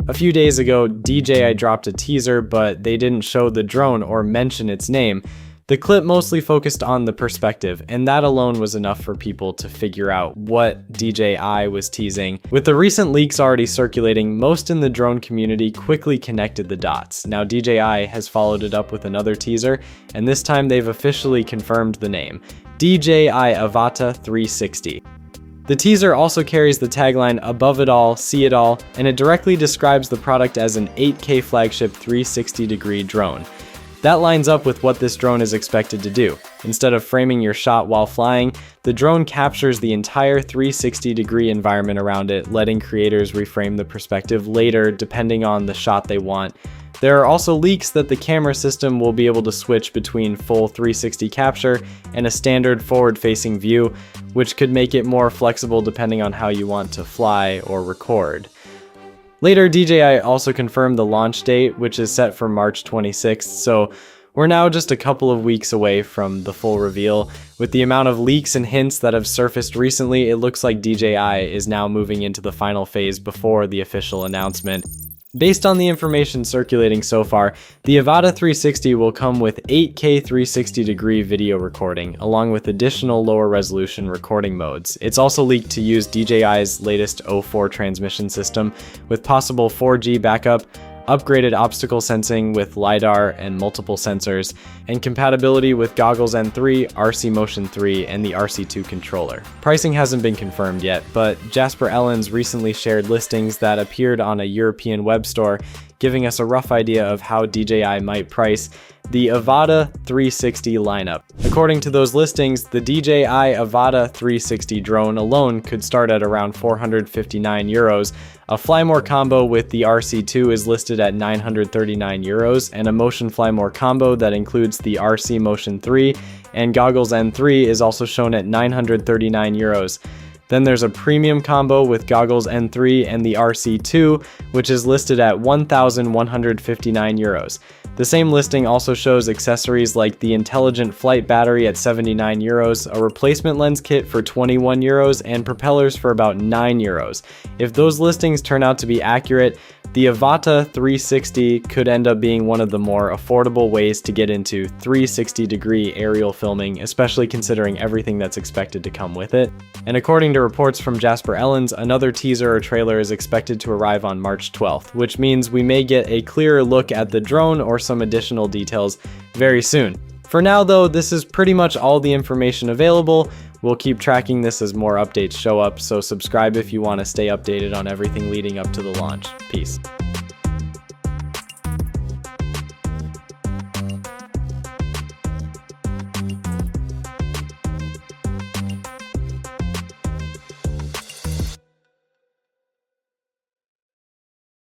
A few days ago, DJI dropped a teaser, but they didn't show the drone or mention its name. The clip mostly focused on the perspective, and that alone was enough for people to figure out what DJI was teasing. With the recent leaks already circulating, most in the drone community quickly connected the dots. Now DJI has followed it up with another teaser, and this time they've officially confirmed the name: DJI Avata 360. The teaser also carries the tagline "Above it all, see it all," and it directly describes the product as an 8K flagship 360-degree drone. That lines up with what this drone is expected to do. Instead of framing your shot while flying, the drone captures the entire 360-degree environment around it, letting creators reframe the perspective later depending on the shot they want. There are also leaks that the camera system will be able to switch between full 360 capture and a standard forward-facing view, which could make it more flexible depending on how you want to fly or record. Later, DJI also confirmed the launch date, which is set for March 26th, so we're now just a couple of weeks away from the full reveal. With the amount of leaks and hints that have surfaced recently, it looks like DJI is now moving into the final phase before the official announcement. Based on the information circulating so far, the Avata 360 will come with 8K 360-degree video recording, along with additional lower resolution recording modes. It's also leaked to use DJI's latest O4 transmission system, with possible 4G backup, upgraded obstacle sensing with LiDAR and multiple sensors, and compatibility with Goggles N3, RC Motion 3, and the RC2 controller. Pricing hasn't been confirmed yet, but Jasper Ellens recently shared listings that appeared on a European web store, giving us a rough idea of how DJI might price the Avata 360 lineup. According to those listings, the DJI Avata 360 drone alone could start at around 459 euros. A Fly More combo with the RC2 is listed at 939 euros, and a Motion Fly More combo that includes the RC Motion 3 and Goggles N3 is also shown at 939 euros. Then there's a premium combo with Goggles N3 and the RC2, which is listed at 1,159 euros. The same listing also shows accessories like the Intelligent Flight Battery at 79 euros, a replacement lens kit for 21 euros, and propellers for about 9 euros. If those listings turn out to be accurate, the Avata 360 could end up being one of the more affordable ways to get into 360-degree aerial filming, especially considering everything that's expected to come with it. And according to reports from Jasper Ellens, another teaser or trailer is expected to arrive on March 12th, which means we may get a clearer look at the drone or some additional details very soon. For now though, this is pretty much all the information available. We'll keep tracking this as more updates show up, so subscribe if you want to stay updated on everything leading up to the launch. Peace.